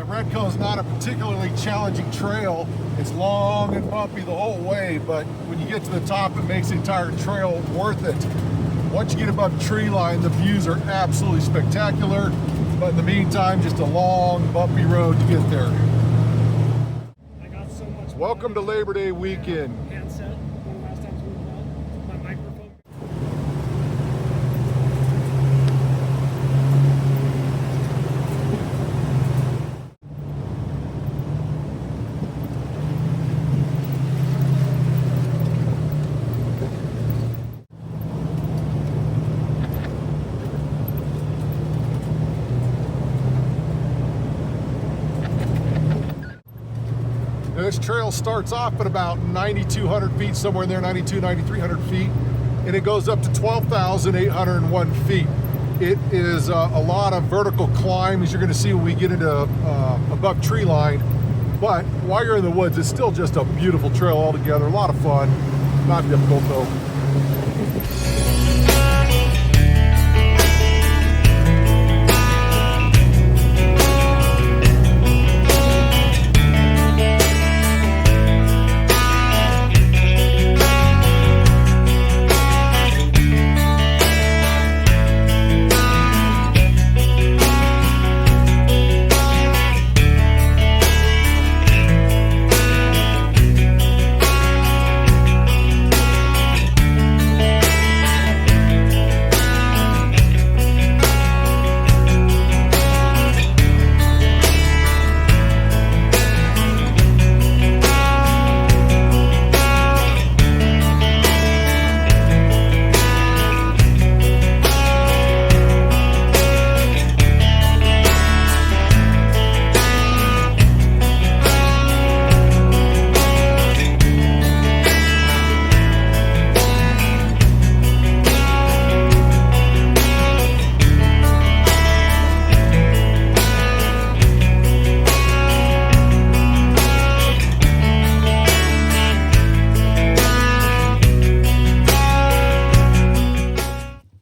Redco's not a particularly challenging trail. It's long and bumpy the whole way, but when you get to the top, it makes the entire trail worth it. Once you get above tree line, the views are absolutely spectacular, but in the meantime, just a long, bumpy road to get there. I got so much. Welcome to Labor Day weekend. Handset, one of the last times we were out, my microphone. This trail starts off at about 9,200 feet, somewhere in there, 9,300 feet, and it goes up to 12,801 feet. It is a lot of vertical climb, as you're going to see when we get into above tree line. But while you're in the woods, it's still just a beautiful trail altogether. A lot of fun, not difficult though.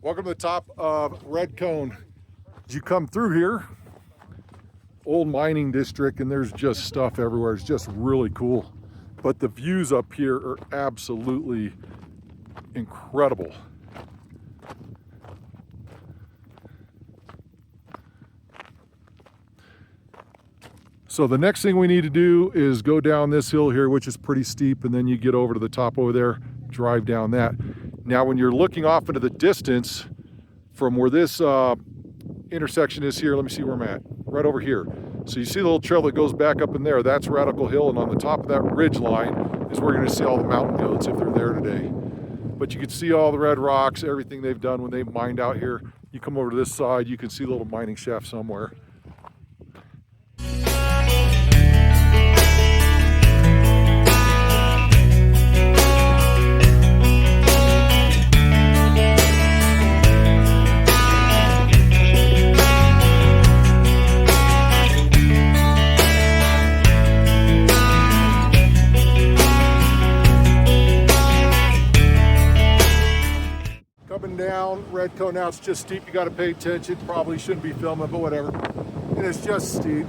Welcome to the top of Red Cone. As you come through here, old mining district, and there's just stuff everywhere. It's just really cool. But the views up here are absolutely incredible. So the next thing we need to do is go down this hill here, which is pretty steep, and then you get over to the top over there, drive down that. Now, when you're looking off into the distance from where this intersection is here, let me see where I'm at, right over here. So you see the little trail that goes back up in there, that's Radical Hill, and on the top of that ridge line is where you're gonna see all the mountain goats if they're there today. But you can see all the red rocks, everything they've done when they've mined out here. You come over to this side, you can see a little mining shaft somewhere. Coming down Red Cone, now it's just steep, you got to pay attention, probably shouldn't be filming, but whatever. And it's just steep.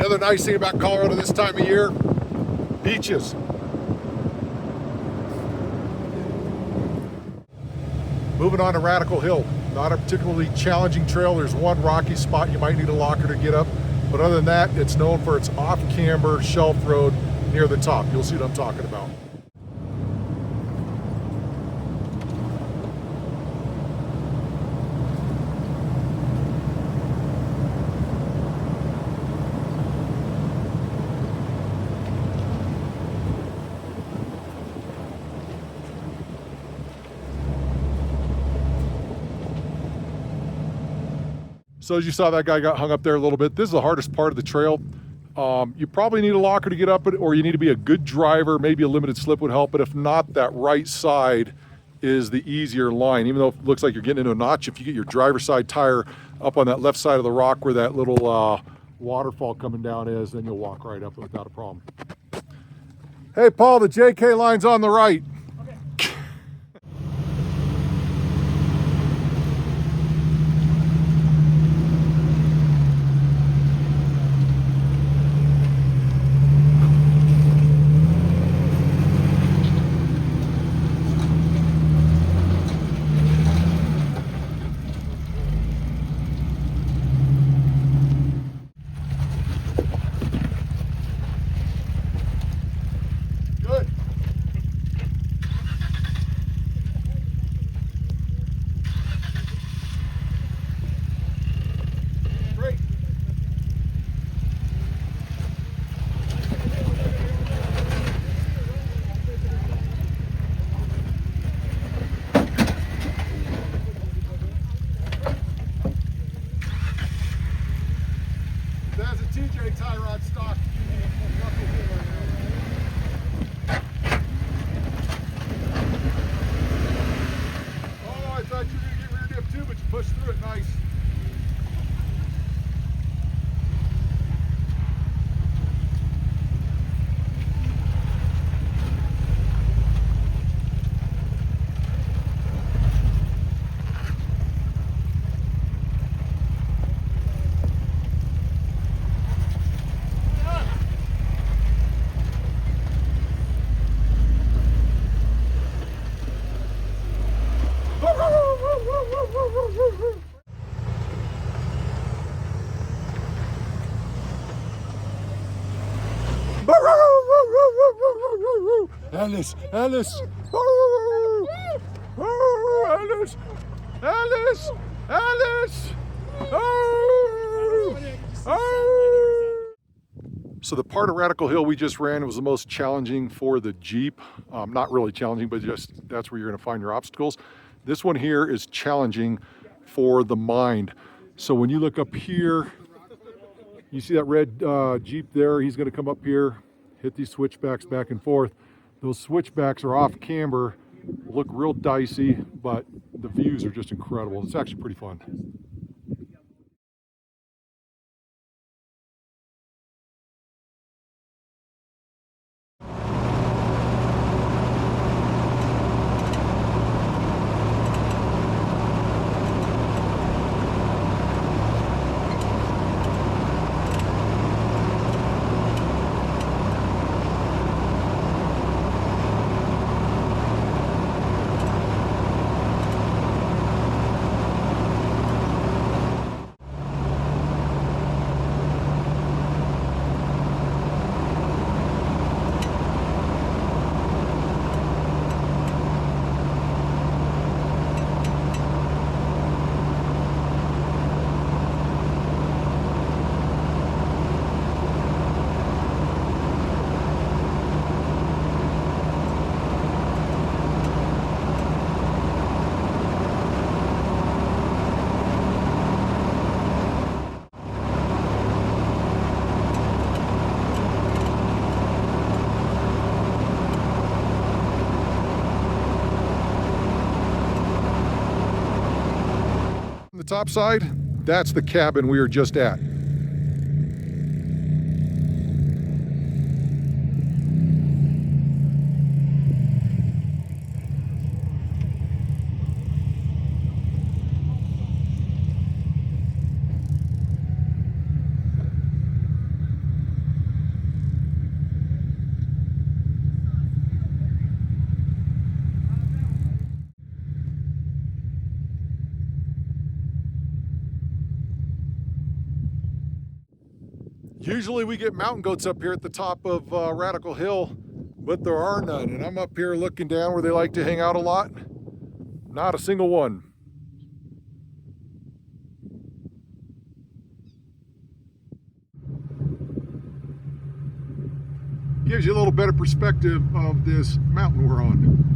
The other nice thing about Colorado this time of year, beaches. Moving on to Radical Hill. Not a particularly challenging trail. There's one rocky spot you might need a locker to get up. But other than that, it's known for its off-camber shelf road near the top. You'll see what I'm talking about. So as you saw, that guy got hung up there a little bit. This is the hardest part of the trail. You probably need a locker to get up it, or you need to be a good driver. Maybe a limited slip would help, but if not, that right side is the easier line. Even though it looks like you're getting into a notch, if you get your driver's side tire up on that left side of the rock where that little waterfall coming down is, then you'll walk right up without a problem. Hey Paul, the JK line's on the right. That's a TJ tie rod stock. Oh, I thought you were going to get rear dip too, but you pushed through it nice. Alice, Alice, Alice, Alice, Alice. So the part of Radical Hill we just ran was the most challenging for the Jeep. Not really challenging, but just that's where you're going to find your obstacles. This one here is challenging for the mind. So when you look up here, you see that red Jeep there. He's going to come up here, hit these switchbacks back and forth. Those switchbacks are off camber, look real dicey, but the views are just incredible. It's actually pretty fun. The top side, that's the cabin we were just at. Usually we get mountain goats up here at the top of Radical Hill, but there are none. And I'm up here looking down where they like to hang out a lot. Not a single one. Gives you a little better perspective of this mountain we're on.